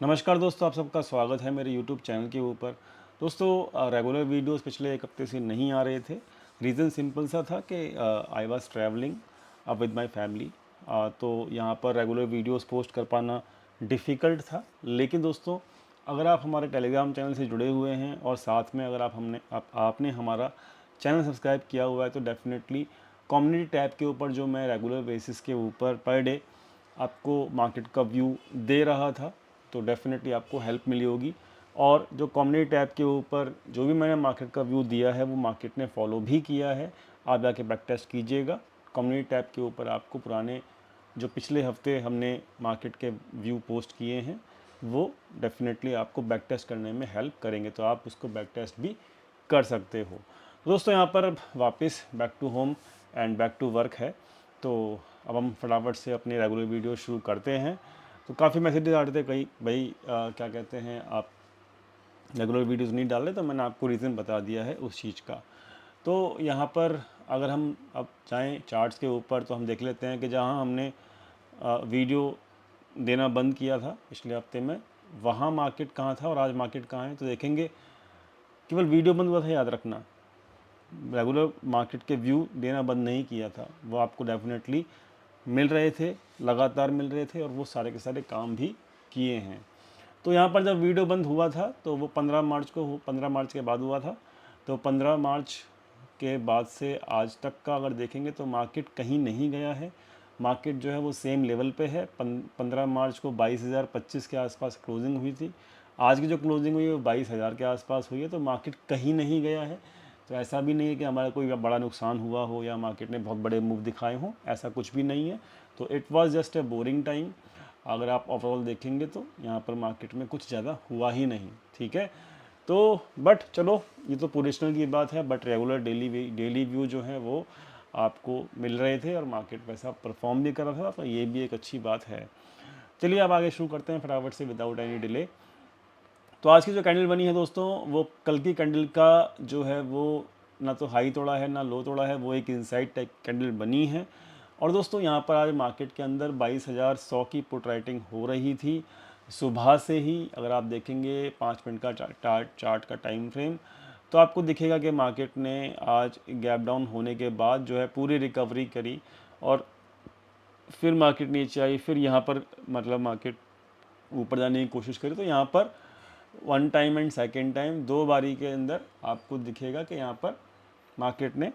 नमस्कार दोस्तों, आप सबका स्वागत है मेरे YouTube चैनल के ऊपर। दोस्तों रेगुलर वीडियोस पिछले एक हफ्ते से नहीं आ रहे थे। रीज़न सिंपल सा था कि I was travelling with my family. तो यहाँ पर रेगुलर वीडियोस पोस्ट कर पाना डिफ़िकल्ट था। लेकिन दोस्तों, अगर आप हमारे टेलीग्राम चैनल से जुड़े हुए हैं और साथ में अगर आपने हमारा चैनल सब्सक्राइब किया हुआ है तो डेफ़िनेटली कम्युनिटी टैब के ऊपर जो मैं रेगुलर बेसिस के ऊपर पर डे आपको मार्केट का व्यू दे रहा था, तो डेफ़िनेटली आपको हेल्प मिली होगी। और जो कम्युनिटी टैब के ऊपर जो भी मैंने मार्केट का व्यू दिया है वो मार्केट ने फॉलो भी किया है। आप जाके बैक टेस्ट कीजिएगा। कम्युनिटी टैब के ऊपर आपको पुराने जो पिछले हफ्ते हमने मार्केट के व्यू पोस्ट किए हैं वो डेफ़िनेटली आपको बैक टेस्ट करने में हेल्प करेंगे, तो आप उसको बैक टेस्ट भी कर सकते हो। दोस्तों, यहाँ पर अब वापस back to home and back to work है, तो अब हम फटाफट से अपनी रेगुलर वीडियो शुरू करते हैं। तो काफ़ी मैसेजेस आ रहे थे, कई भाई क्या कहते हैं, आप रेगुलर वीडियोस नहीं डाल रहे, तो मैंने आपको रीज़न बता दिया है उस चीज़ का। तो यहाँ पर अगर हम अब जाएँ चार्ट्स के ऊपर तो हम देख लेते हैं कि जहाँ हमने वीडियो देना बंद किया था पिछले हफ्ते में, वहाँ मार्केट कहाँ था और आज मार्केट कहाँ है, तो देखेंगे केवल वीडियो बंद हुआ था, याद रखना। रेगुलर मार्केट के व्यू देना बंद नहीं किया था, वो आपको डेफिनेटली मिल रहे थे, लगातार मिल रहे थे और वो सारे के सारे काम भी किए हैं। तो यहाँ पर जब वीडियो बंद हुआ था तो वो 15 मार्च के बाद हुआ था। तो 15 मार्च के बाद से आज तक का अगर देखेंगे तो मार्केट कहीं नहीं गया है। मार्केट जो है वो सेम लेवल पे है। 15 मार्च को 22,025 के आसपास क्लोजिंग हुई थी। आज की जो क्लोजिंग हुई है वो 22,000 के आसपास हुई है। तो मार्केट कहीं नहीं गया है। तो ऐसा भी नहीं है कि हमारा कोई बड़ा नुकसान हुआ हो या मार्केट ने बहुत बड़े मूव दिखाए हों, ऐसा कुछ भी नहीं है। तो it was just a boring time. अगर आप ओवरऑल देखेंगे तो यहाँ पर मार्केट में कुछ ज़्यादा हुआ ही नहीं, ठीक है। तो बट चलो, ये तो पोजिशनल की बात है, बट रेगुलर डेली व्यू जो है वो आपको मिल रहे थे और मार्केट वैसा परफॉर्म भी कर रहा था, तो ये भी एक अच्छी बात है। चलिए अब आगे शुरू करते हैं फटाफट से विदाउट एनी डिले। तो आज की जो कैंडल बनी है दोस्तों, वो कल की कैंडल का जो है वो ना तो हाई तोड़ा है ना लो तोड़ा है, वो एक इनसाइड टाइप कैंडल बनी है। और दोस्तों यहाँ पर आज मार्केट के अंदर 22,100 की पुट राइटिंग हो रही थी सुबह से ही। अगर आप देखेंगे 5 मिनट का चार्ट का टाइम फ्रेम, तो आपको दिखेगा कि मार्केट ने आज गैप डाउन होने के बाद जो है पूरी रिकवरी करी और फिर मार्केट नीचे आई, फिर यहाँ पर मतलब मार्केट ऊपर जाने की कोशिश करी। तो यहाँ पर one time and second time दो बारी के अंदर आपको दिखेगा कि यहाँ पर मार्केट ने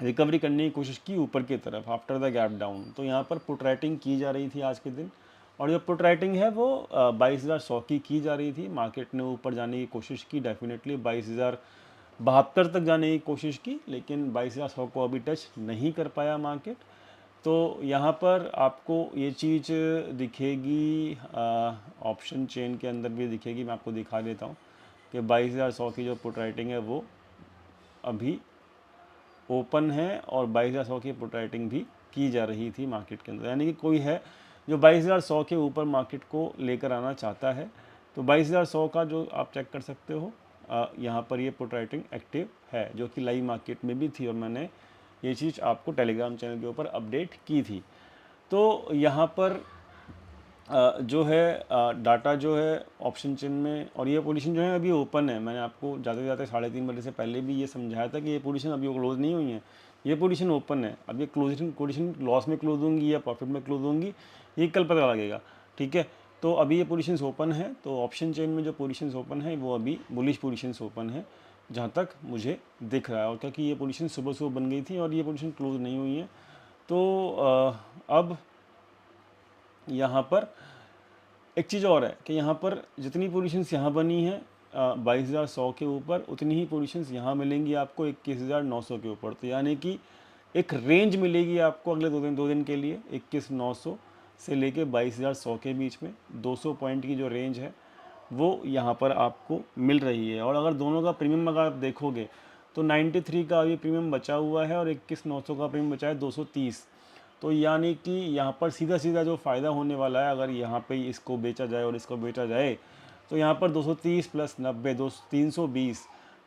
रिकवरी करने की कोशिश की ऊपर की तरफ आफ्टर द गैप डाउन। तो यहाँ पर पुट राइटिंग की जा रही थी आज के दिन, और जो पुट राइटिंग है वो 22,100 की जा रही थी। मार्केट ने ऊपर जाने की कोशिश की, डेफिनेटली 22,072 तक जाने की कोशिश की, लेकिन 22,100 को अभी टच नहीं कर पाया मार्केट। तो यहाँ पर आपको ये चीज़ दिखेगी, ऑप्शन चेन के अंदर भी दिखेगी। मैं आपको दिखा देता हूँ कि 22,100 की जो पुट राइटिंग है वो अभी ओपन है और 22,100 की पुट राइटिंग भी की जा रही थी मार्केट के अंदर। यानी कि कोई है जो 22,100 के ऊपर मार्केट को लेकर आना चाहता है। तो 22,100 का जो आप चेक कर सकते हो, यहाँ पर ये पुट राइटिंग एक्टिव है, जो कि लाइव मार्केट में भी थी और मैंने ये चीज़ आपको टेलीग्राम चैनल के ऊपर अपडेट की थी। तो यहाँ पर जो है डाटा जो है ऑप्शन चेन में, और ये पोजीशन जो है अभी ओपन है। मैंने आपको जाते जाते 3:30 बजे से पहले भी ये समझाया था कि ये पोजीशन अभी क्लोज नहीं हुई है, ये पोजीशन ओपन है। अब ये पोजीशन लॉस में क्लोज होंगी या प्रॉफिट में क्लोज होंगी, ये कल पता लगेगा, ठीक है। तो अभी ये पोजीशंस ओपन है। तो ऑप्शन चेन में जो पोजीशंस ओपन है वो अभी बुलिश पोजीशंस ओपन है, जहाँ तक मुझे दिख रहा है। और क्योंकि ये पोजीशन सुबह सुबह बन गई थी और ये पोजीशन क्लोज नहीं हुई है, तो अब यहाँ पर एक चीज़ और है कि यहाँ पर जितनी पोजीशंस यहाँ बनी हैं 22,100 के ऊपर, उतनी ही पोजीशंस यहाँ मिलेंगी आपको 21,900 के ऊपर। तो यानी कि एक रेंज मिलेगी आपको अगले दो दिन के लिए 21,900 से लेके 22,100 के बीच में 200 पॉइंट की जो रेंज है वो यहाँ पर आपको मिल रही है। और अगर दोनों का प्रीमियम अगर आप देखोगे तो 93 का अभी प्रीमियम बचा हुआ है और 21,900 का प्रीमियम बचा है 230। तो यानी कि यहाँ पर सीधा सीधा जो फ़ायदा होने वाला है, अगर यहाँ पे इसको बेचा जाए और इसको बेचा जाए, तो यहाँ पर 230 प्लस 90 320,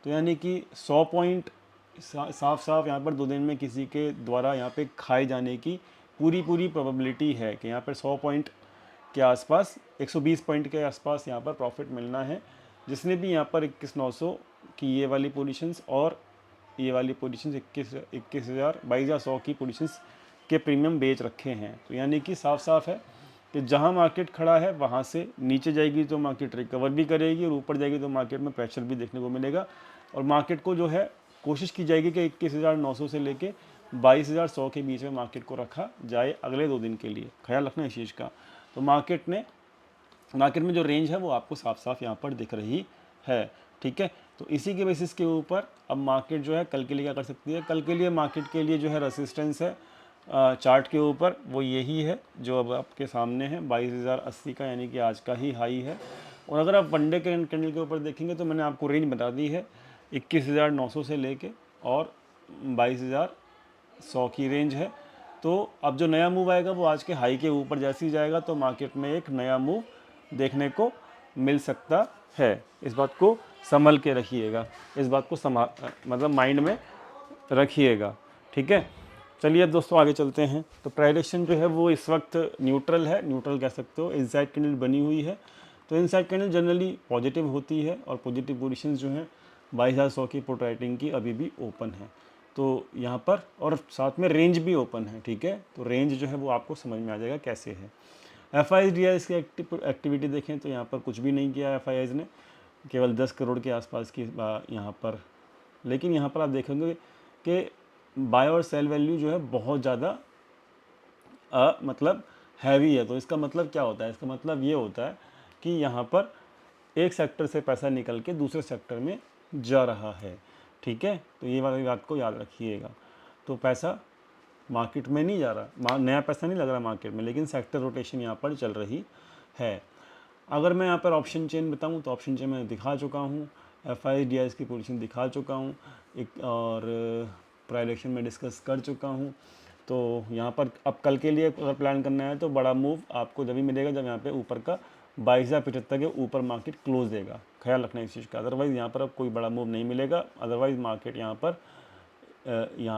तो यानी कि 100 पॉइंट साफ साफ यहाँ पर 2 दिन में किसी के द्वारा यहाँ पे खाए जाने की पूरी पूरी प्रोबेबिलिटी है कि यहाँ पर 100 पॉइंट के आसपास, 120 पॉइंट के आसपास यहाँ पर प्रॉफिट मिलना है। जिसने भी यहाँ पर 21,900 की ये वाली पोजीशंस और ये वाली पोजीशंस 21,000 22,100 की पोजीशंस के प्रीमियम बेच रखे हैं, तो यानी कि साफ साफ है कि जहाँ मार्केट खड़ा है वहाँ से नीचे जाएगी तो मार्केट रिकवर भी करेगी और ऊपर जाएगी तो मार्केट में प्रेशर भी देखने को मिलेगा। और मार्केट को जो है कोशिश की जाएगी कि 21,900 से लेके 22,100 के बीच में मार्केट को रखा जाए अगले 2 दिन के लिए। ख्याल रखना इस चीज़ का। तो मार्केट में जो रेंज है वो आपको साफ साफ यहाँ पर दिख रही है, ठीक है। तो इसी के बेसिस के ऊपर अब मार्केट जो है कल के लिए क्या कर सकती है। कल के लिए मार्केट के लिए जो है रेसिस्टेंस है चार्ट के ऊपर, वो यही है जो अब आपके सामने है 22,080 का, यानी कि आज का ही हाई है। और अगर आप वन डे कैंडल के ऊपर देखेंगे तो मैंने आपको रेंज बता दी है 21,900 से लेके और 22,100 की रेंज है। तो अब जो नया मूव आएगा वो आज के हाई के ऊपर जैसे ही जाएगा तो मार्केट में एक नया मूव देखने को मिल सकता है। इस बात को संभल के रखिएगा, इस बात को मतलब माइंड में रखिएगा, ठीक है। चलिए अब दोस्तों आगे चलते हैं। तो प्राइस एक्शन जो है वो इस वक्त न्यूट्रल है, न्यूट्रल कह सकते हो। इनसाइड कैंडल बनी हुई है, तो इनसाइड कैंडल जनरली पॉजिटिव होती है और पॉजिटिव पोजीशन जो है 22,100 की पुट राइटिंग की अभी भी ओपन है। तो यहाँ पर और साथ में रेंज भी ओपन है, ठीक है। तो रेंज जो है वो आपको समझ में आ जाएगा कैसे है। FIS की एक्टिविटी देखें तो यहाँ पर कुछ भी नहीं किया FIS ने, केवल 10 करोड़ के आसपास की यहाँ पर। लेकिन यहाँ पर आप देखेंगे कि बाय और सेल वैल्यू जो है बहुत ज़्यादा मतलब हैवी है। तो इसका मतलब क्या होता है, इसका मतलब ये होता है कि यहाँ पर एक सेक्टर से पैसा निकल के दूसरे सेक्टर में जा रहा है, ठीक है। तो ये वाली बात को याद रखिएगा। तो पैसा मार्केट में नहीं जा रहा, नया पैसा नहीं लग रहा मार्केट में, लेकिन सेक्टर रोटेशन यहाँ पर चल रही है। अगर मैं यहाँ पर ऑप्शन चेन बताऊँ तो ऑप्शन चेन मैं दिखा चुका हूँ, FIS की पोजीशन दिखा चुका हूँ एक, और प्राइस एक्शन में डिस्कस कर चुका हूँ। तो यहाँ पर अब कल के लिए अगर प्लान करना है तो बड़ा मूव आपको जब भी मिलेगा जब यहाँ पे ऊपर का 22,075 के ऊपर मार्केट क्लोज देगा। ख्याल रखना इस चीज़ का। अदरवाइज़ यहाँ पर अब कोई बड़ा मूव नहीं मिलेगा। अदरवाइज़ मार्केट यहाँ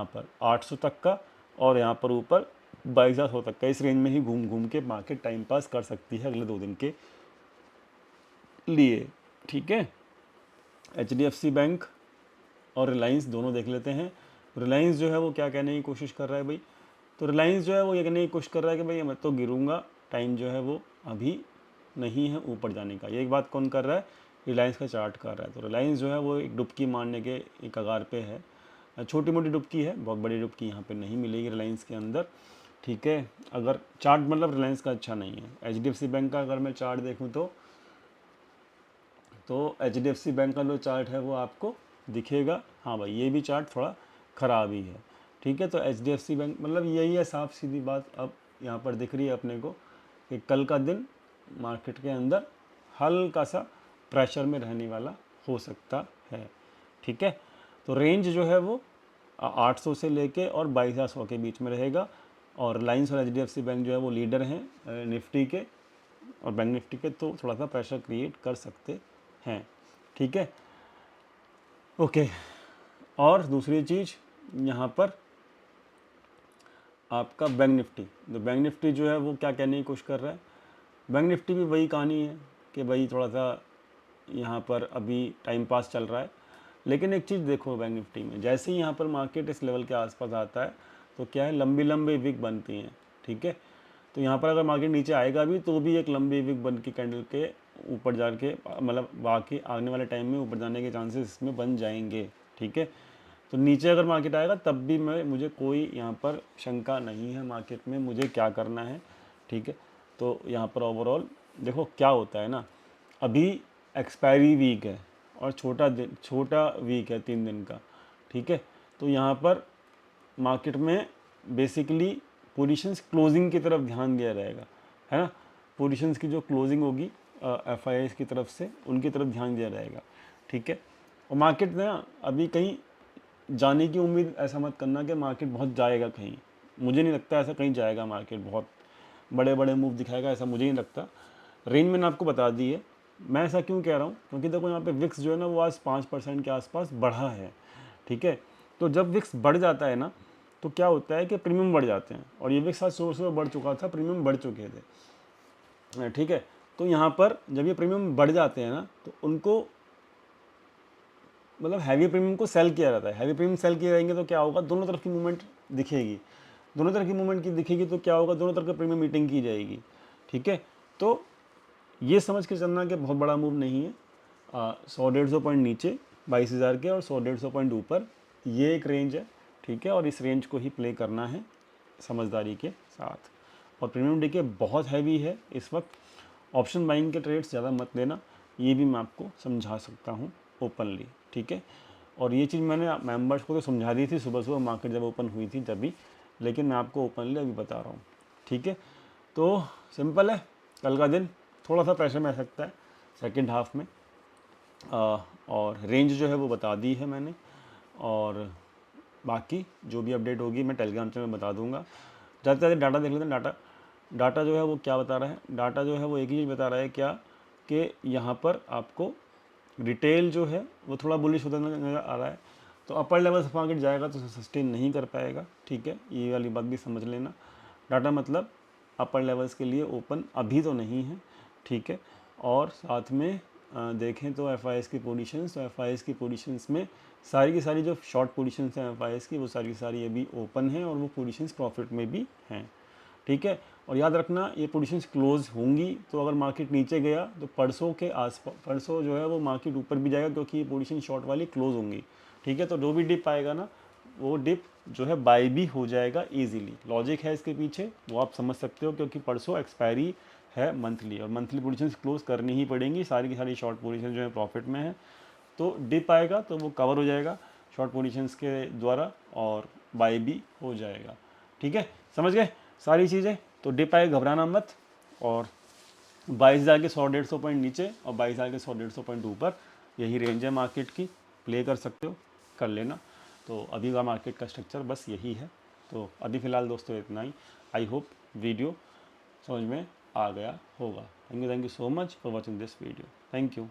पर 800 तक का और यहाँ पर ऊपर 22,000 तक का इस रेंज में ही घूम घूम के मार्केट टाइम पास कर सकती है अगले 2 दिन के लिए, ठीक है। HDFC बैंक और रिलायंस दोनों देख लेते हैं। रिलायंस जो है वो क्या कहने की कोशिश कर रहा है भाई, तो रिलायंस जो है वो ये कहने की कोशिश कर रहा है कि भाई मैं तो गिरूंगा, टाइम जो है वो अभी नहीं है ऊपर जाने का। ये एक बात कौन कर रहा है, रिलायंस का चार्ट कर रहा है। तो रिलायंस जो है वो एक डुबकी मारने के एक कगार पे है, छोटी मोटी डुबकी है, बहुत बड़ी डुबकी यहाँ पे नहीं मिलेगी रिलायंस के अंदर, ठीक है। अगर चार्ट मतलब रिलायंस का अच्छा नहीं है। HDFC बैंक का अगर मैं चार्ट देखूँ तो HDFC बैंक का जो चार्ट है वो आपको दिखेगा। हाँ भाई, ये भी चार्ट थोड़ा ख़राब ही है, ठीक है। तो HDFC बैंक मतलब यही है, साफ सीधी बात अब यहाँ पर दिख रही है अपने को कि कल का दिन मार्केट के अंदर हल्का सा प्रेशर में रहने वाला हो सकता है, ठीक है। तो रेंज जो है वो 800 से लेके और 22,100 के बीच में रहेगा। और रिलायंस और HDFC बैंक जो है वो लीडर हैं निफ्टी के और बैंक निफ्टी के, तो थोड़ा सा प्रेशर क्रिएट कर सकते हैं, ठीक है, ओके। और दूसरी चीज़ यहाँ पर आपका बैंक निफ्टी, तो बैंक निफ्टी जो है वो क्या कहने की कोशिश कर रहा है। बैंक निफ्टी भी वही कहानी है कि भाई थोड़ा सा यहाँ पर अभी टाइम पास चल रहा है। लेकिन एक चीज़ देखो बैंक निफ्टी में, जैसे ही यहाँ पर मार्केट इस लेवल के आसपास आता है तो क्या है, लंबी लंबी विक बनती हैं, ठीक है। तो यहाँ पर अगर मार्केट नीचे आएगा भी तो भी एक लंबी विक बन के कैंडल के ऊपर जा के मतलब बाकी आने वाले टाइम में ऊपर जाने के चांसेस इसमें बन जाएंगे, ठीक है। तो नीचे अगर मार्केट आएगा तब भी मुझे कोई यहाँ पर शंका नहीं है मार्केट में मुझे क्या करना है, ठीक है। तो यहाँ पर ओवरऑल देखो क्या होता है ना, अभी एक्सपायरी वीक है और छोटा वीक है 3 दिन का, ठीक है। तो यहाँ पर मार्केट में बेसिकली पोजीशंस क्लोजिंग की तरफ ध्यान दिया रहेगा, है ना। पोजीशंस की जो क्लोजिंग होगी FIS की तरफ से उनकी तरफ ध्यान दिया रहेगा, ठीक है। और मार्केट ना अभी कहीं जाने की उम्मीद ऐसा मत करना कि मार्केट बहुत जाएगा कहीं, मुझे नहीं लगता ऐसा कहीं जाएगा मार्केट, बहुत बड़े बड़े मूव दिखाएगा ऐसा मुझे नहीं लगता। रेंज मैंने आपको बता दी है। मैं ऐसा क्यों कह रहा हूँ, क्योंकि देखो यहाँ पे विक्स जो है ना वो आज 5% के आसपास बढ़ा है, ठीक है। तो जब विक्स बढ़ जाता है ना तो क्या होता है कि प्रीमियम बढ़ जाते हैं, और ये विक्स आज 100 बढ़ चुका था, प्रीमियम बढ़ चुके थे। ठीक है। तो यहाँ पर जब ये प्रीमियम बढ़ जाते हैं ना, तो उनको मतलब हैवी प्रीमियम को सेल किया जाता है। हैवी प्रीमियम सेल किए जाएंगे तो क्या होगा, दोनों तरफ की मूवमेंट दिखेगी। दोनों तरफ की मूवमेंट की दिखेगी तो क्या होगा, दोनों तरफ का प्रीमियम मीटिंग की जाएगी। ठीक है, तो ये समझ के चलना कि बहुत बड़ा मूव नहीं है। 100-150 पॉइंट नीचे 22,000 के और 100-150 पॉइंट ऊपर, ये एक रेंज है। ठीक है, और इस रेंज को ही प्ले करना है समझदारी के साथ। और प्रीमियम डीके बहुत हैवी है इस वक्त। ऑप्शन बाइंग के ट्रेड्स ज़्यादा मत लेना, ये भी मैं आपको समझा सकता हूँ ओपनली। ठीक है, और ये चीज़ मैंने मेंबर्स को तो समझा दी थी सुबह सुबह मार्केट जब ओपन हुई थी तभी, लेकिन मैं आपको ओपनली अभी बता रहा हूँ। ठीक है, तो सिंपल है, कल का दिन थोड़ा सा प्रेशर में आ सकता है सेकेंड हाफ में। और रेंज जो है वो बता दी है मैंने, और बाकी जो भी अपडेट होगी मैं टेलीग्राम चैनल में बता दूंगा। ज़्यादा से ज़्यादा डाटा देख लेते हैं। डाटा जो है वो क्या बता रहा है, डाटा जो है वो एक ही चीज़ बता रहा है क्या, कि यहाँ पर आपको रिटेल जो है वो थोड़ा बुलिश होता नज़र आ रहा है। तो अपर लेवल से मार्केट जाएगा तो सस्टेन नहीं कर पाएगा। ठीक है, ये वाली बात भी समझ लेना। डाटा मतलब अपर लेवल्स के लिए ओपन अभी तो नहीं है। ठीक है, और साथ में देखें तो एफ की पोजीशंस, तो एफ की पोजीशंस में सारी की सारी जो शॉर्ट पोजीशंस हैं एफ की, वो सारी की सारी अभी ओपन हैं और वो पोजीशंस प्रॉफिट में भी हैं। ठीक है, और याद रखना ये पोजीशंस क्लोज होंगी, तो अगर मार्केट नीचे गया तो परसों के आसपास, परसों जो है वो मार्केट ऊपर भी जाएगा क्योंकि ये पोजीशन शॉर्ट वाली क्लोज होंगी। ठीक है, तो जो भी डिप आएगा ना, वो डिप जो है बाय भी हो जाएगा इजीली। लॉजिक है इसके पीछे, वो आप समझ सकते हो, क्योंकि परसों एक्सपायरी है मंथली, और मंथली पोजीशंस क्लोज करनी ही पड़ेंगी। सारी की सारी शॉर्ट पोजीशन जो है प्रॉफिट में है, तो डिप आएगा तो वो कवर हो जाएगा शॉर्ट पोजीशंस के द्वारा और बाय भी हो जाएगा। ठीक है, समझ गए सारी चीज़ें। तो डिप आए घबराना मत, और 22,000 के 100-150 पॉइंट नीचे और 22,000 के 100-150 पॉइंट ऊपर, यही रेंज है मार्केट की, प्ले कर सकते हो, कर लेना। तो अभी का मार्केट का स्ट्रक्चर बस यही है। तो अभी फ़िलहाल दोस्तों इतना ही। आई होप वीडियो समझ में आ गया होगा। Thank you so much for watching this video. Thank you.